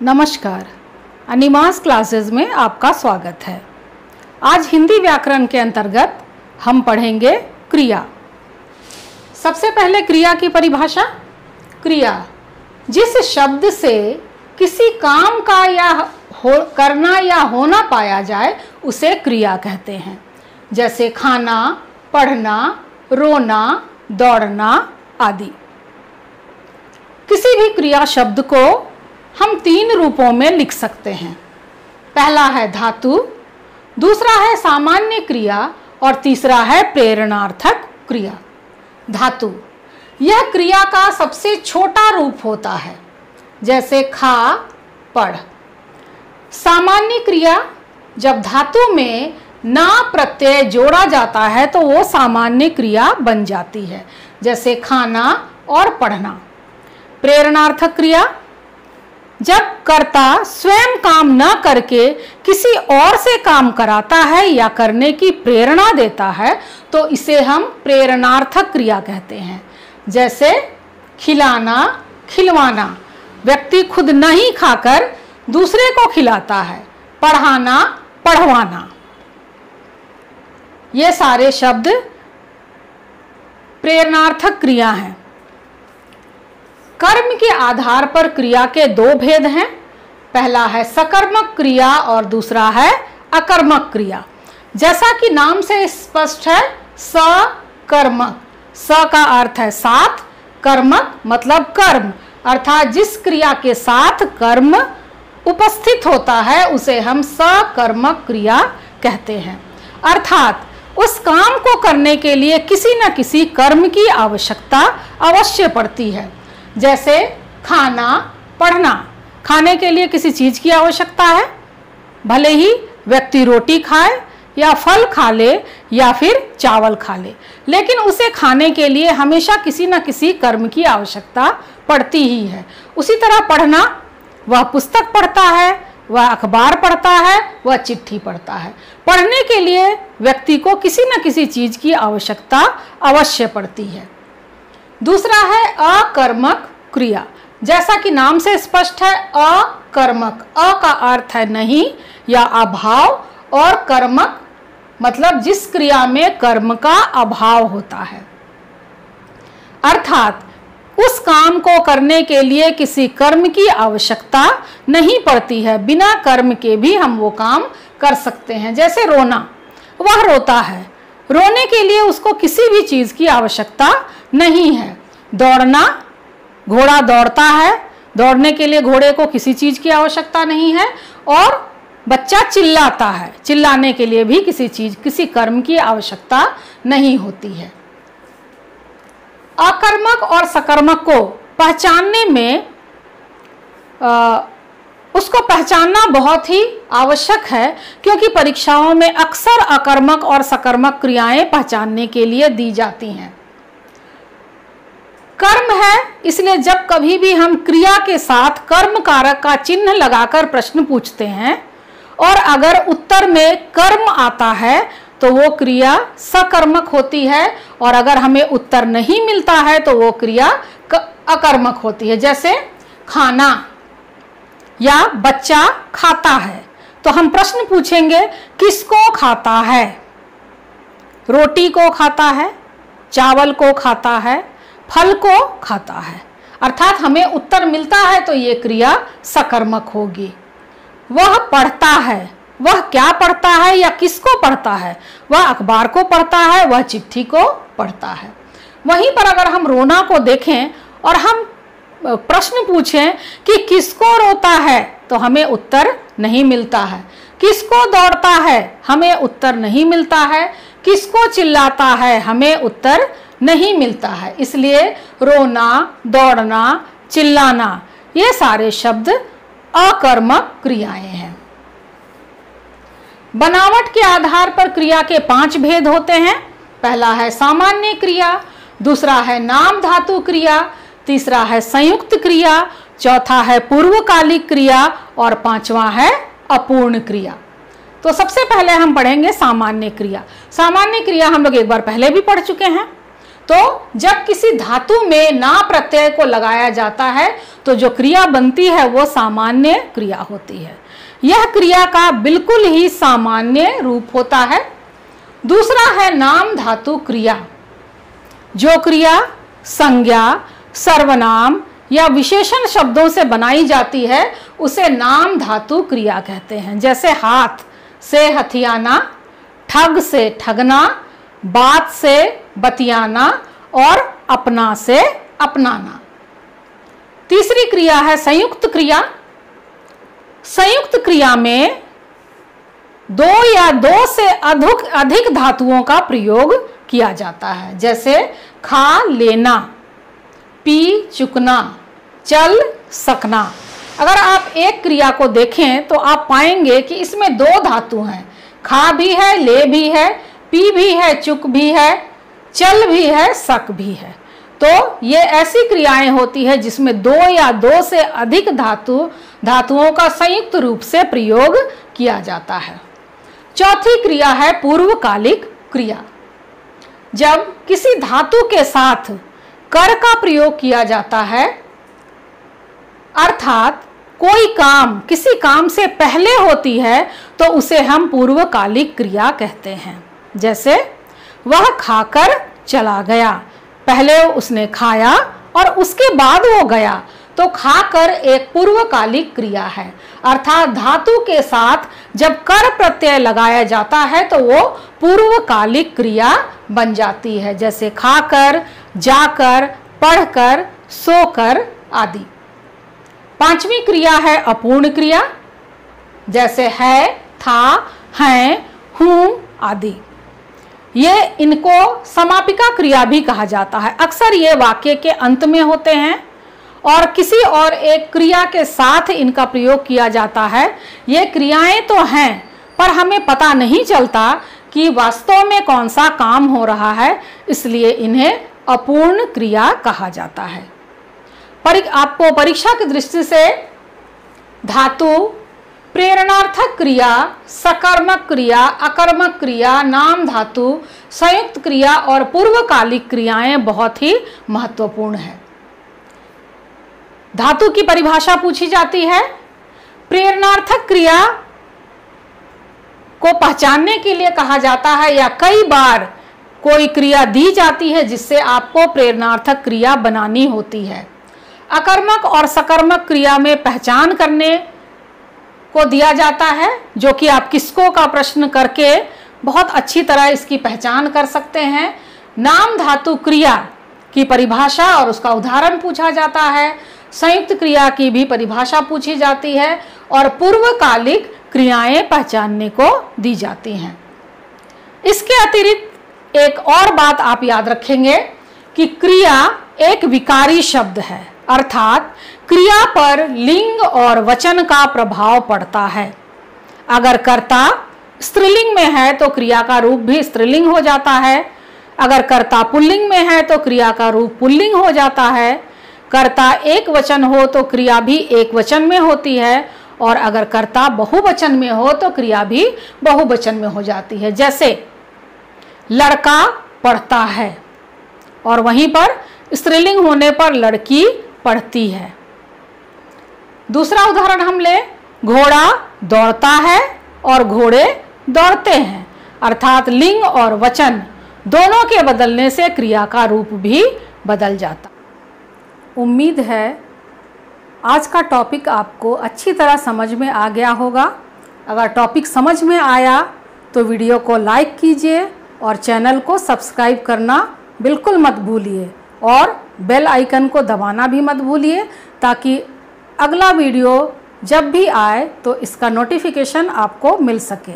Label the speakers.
Speaker 1: नमस्कार, अनिमास क्लासेस में आपका स्वागत है। आज हिंदी व्याकरण के अंतर्गत हम पढ़ेंगे क्रिया। सबसे पहले क्रिया की परिभाषा। क्रिया जिस शब्द से किसी काम का करना या होना पाया जाए उसे क्रिया कहते हैं। जैसे खाना, पढ़ना, रोना, दौड़ना आदि। किसी भी क्रिया शब्द को हम 3 रूपों में लिख सकते हैं। पहला है धातु, दूसरा है सामान्य क्रिया और तीसरा है प्रेरणार्थक क्रिया। धातु यह क्रिया का सबसे छोटा रूप होता है, जैसे खा, पढ़। सामान्य क्रिया जब धातु में ना प्रत्यय जोड़ा जाता है तो वो सामान्य क्रिया बन जाती है, जैसे खाना और पढ़ना। प्रेरणार्थक क्रिया जब कर्ता स्वयं काम न करके किसी और से काम कराता है या करने की प्रेरणा देता है तो इसे हम प्रेरणार्थक क्रिया कहते हैं। जैसे खिलाना, खिलवाना। व्यक्ति खुद नहीं खाकर दूसरे को खिलाता है। पढ़ाना, पढ़वाना। ये सारे शब्द प्रेरणार्थक क्रिया हैं। कर्म के आधार पर क्रिया के 2 भेद हैं। पहला है सकर्मक क्रिया और दूसरा है अकर्मक क्रिया। जैसा कि नाम से स्पष्ट है, सकर्मक। स का अर्थ है साथ, कर्मक मतलब कर्म, अर्थात जिस क्रिया के साथ कर्म उपस्थित होता है उसे हम सकर्मक क्रिया कहते हैं। अर्थात उस काम को करने के लिए किसी न किसी कर्म की आवश्यकता अवश्य पड़ती है। जैसे खाना, पढ़ना। खाने के लिए किसी चीज की आवश्यकता है, भले ही व्यक्ति रोटी खाए या फल खा ले या फिर चावल खा ले, लेकिन उसे खाने के लिए हमेशा किसी न किसी कर्म की आवश्यकता पड़ती ही है। उसी तरह पढ़ना, वह पुस्तक पढ़ता है, वह अखबार पढ़ता है, वह चिट्ठी पढ़ता है। पढ़ने के लिए व्यक्ति को किसी न किसी चीज की आवश्यकता अवश्य पड़ती है। दूसरा है अकर्मक क्रिया। जैसा कि नाम से स्पष्ट है, अकर्मक। अ का अर्थ है नहीं या अभाव और कर्मक मतलब जिस क्रिया में कर्म का अभाव होता है। अर्थात उस काम को करने के लिए किसी कर्म की आवश्यकता नहीं पड़ती है, बिना कर्म के भी हम वो काम कर सकते हैं। जैसे रोना, वह रोता है, रोने के लिए उसको किसी भी चीज की आवश्यकता नहीं है। दौड़ना, घोड़ा दौड़ता है, दौड़ने के लिए घोड़े को किसी चीज की आवश्यकता नहीं है। और बच्चा चिल्लाता है, चिल्लाने के लिए भी किसी कर्म की आवश्यकता नहीं होती है। अकर्मक और सकर्मक को पहचानने में उसको पहचानना बहुत ही आवश्यक है, क्योंकि परीक्षाओं में अक्सर अकर्मक और सकर्मक क्रियाएं पहचानने के लिए दी जाती हैं। कर्म है, इसलिए जब कभी भी हम क्रिया के साथ कर्म कारक का चिन्ह लगाकर प्रश्न पूछते हैं और अगर उत्तर में कर्म आता है तो वो क्रिया सकर्मक होती है, और अगर हमें उत्तर नहीं मिलता है तो वो क्रिया अकर्मक होती है। जैसे खाना या बच्चा खाता है, तो हम प्रश्न पूछेंगे किसको खाता है। रोटी को खाता है, चावल को खाता है, फल को खाता है। अर्थात हमें उत्तर मिलता है तो ये क्रिया सकर्मक होगी। वह पढ़ता है, वह क्या पढ़ता है या किसको पढ़ता है? वह अखबार को पढ़ता है, वह चिट्ठी को पढ़ता है। वहीं पर अगर हम रोना को देखें और हम प्रश्न पूछें कि किसको रोता है तो हमें उत्तर नहीं मिलता है। किसको दौड़ता है, हमें उत्तर नहीं मिलता है। किसको चिल्लाता है, हमें उत्तर नहीं मिलता है। इसलिए रोना, दौड़ना, चिल्लाना ये सारे शब्द अकर्मक क्रियाएं हैं। बनावट के आधार पर क्रिया के 5 भेद होते हैं। पहला है सामान्य क्रिया, दूसरा है नाम धातु क्रिया, तीसरा है संयुक्त क्रिया, चौथा है पूर्वकालिक क्रिया और 5वां है अपूर्ण क्रिया। तो सबसे पहले हम पढ़ेंगे सामान्य क्रिया। सामान्य क्रिया हम लोग एक बार पहले भी पढ़ चुके हैं। तो जब किसी धातु में ना प्रत्यय को लगाया जाता है तो जो क्रिया बनती है वो सामान्य क्रिया होती है। यह क्रिया का बिल्कुल ही सामान्य रूप होता है। दूसरा है नाम धातु क्रिया। जो क्रिया संज्ञा, सर्वनाम या विशेषण शब्दों से बनाई जाती है उसे नाम धातु क्रिया कहते हैं। जैसे हाथ से हथियाना, ठग से ठगना, बात से बतियाना और अपना से अपनाना। तीसरी क्रिया है संयुक्त क्रिया। संयुक्त क्रिया में दो या दो से अधिक धातुओं का प्रयोग किया जाता है। जैसे खा लेना, पी चुकना, चल सकना। अगर आप एक क्रिया को देखें तो आप पाएंगे कि इसमें दो धातु हैं, खा भी है, ले भी है, पी भी है, चुक भी है, चल भी है, सक भी है। तो ये ऐसी क्रियाएं होती है जिसमें दो या दो से अधिक धातुओं का संयुक्त रूप से प्रयोग किया जाता है। चौथी क्रिया है पूर्वकालिक क्रिया। जब किसी धातु के साथ कर का प्रयोग किया जाता है, अर्थात कोई काम किसी काम से पहले होती है, तो उसे हम पूर्वकालिक क्रिया कहते हैं। जैसे वह खाकर चला गया, पहले उसने खाया और उसके बाद वो गया, तो खाकर एक पूर्वकालिक क्रिया है। अर्थात धातु के साथ जब कर प्रत्यय लगाया जाता है तो वो पूर्वकालिक क्रिया बन जाती है। जैसे खाकर, जाकर, पढ़कर, सोकर आदि। पांचवी क्रिया है अपूर्ण क्रिया। जैसे है, था, हैं, हूं आदि। ये इनको समापिका क्रिया भी कहा जाता है। अक्सर ये वाक्य के अंत में होते हैं और किसी और एक क्रिया के साथ इनका प्रयोग किया जाता है। ये क्रियाएं तो हैं पर हमें पता नहीं चलता कि वास्तव में कौन सा काम हो रहा है, इसलिए इन्हें अपूर्ण क्रिया कहा जाता है। आपको परीक्षा की दृष्टि से धातु, प्रेरणार्थक क्रिया, सकर्मक क्रिया, अकर्मक क्रिया, नाम धातु, संयुक्त क्रिया और पूर्वकालिक क्रियाएं बहुत ही महत्वपूर्ण है। धातु की परिभाषा पूछी जाती है। प्रेरणार्थक क्रिया को पहचानने के लिए कहा जाता है या कई बार कोई क्रिया दी जाती है जिससे आपको प्रेरणार्थक क्रिया बनानी होती है। अकर्मक और सकर्मक क्रिया में पहचान करने को दिया जाता है, जो कि आप किसको का प्रश्न करके बहुत अच्छी तरह इसकी पहचान कर सकते हैं। नाम धातु क्रिया की परिभाषा और उसका उदाहरण पूछा जाता है। संयुक्त क्रिया की भी परिभाषा पूछी जाती है और पूर्वकालिक क्रियाएं पहचानने को दी जाती हैं। इसके अतिरिक्त एक और बात आप याद रखेंगे कि क्रिया एक विकारी शब्द है, अर्थात क्रिया पर लिंग और वचन का प्रभाव पड़ता है। अगर कर्ता स्त्रीलिंग में है तो क्रिया का रूप भी स्त्रीलिंग हो जाता है। अगर कर्ता पुल्लिंग में है तो क्रिया का रूप पुल्लिंग हो जाता है। कर्ता एक वचन हो तो क्रिया भी एक वचन में होती है और अगर कर्ता बहुवचन में हो तो क्रिया भी बहुवचन में हो जाती है। जैसे लड़का पढ़ता है और वहीं पर स्त्रीलिंग होने पर लड़की पढ़ती है। दूसरा उदाहरण हम ले, घोड़ा दौड़ता है और घोड़े दौड़ते हैं, अर्थात लिंग और वचन दोनों के बदलने से क्रिया का रूप भी बदल जाता। उम्मीद है आज का टॉपिक आपको अच्छी तरह समझ में आ गया होगा। अगर टॉपिक समझ में आया तो वीडियो को लाइक कीजिए और चैनल को सब्सक्राइब करना बिल्कुल मत भूलिए और बेल आइकन को दबाना भी मत भूलिए, ताकि अगला वीडियो जब भी आए तो इसका नोटिफिकेशन आपको मिल सके।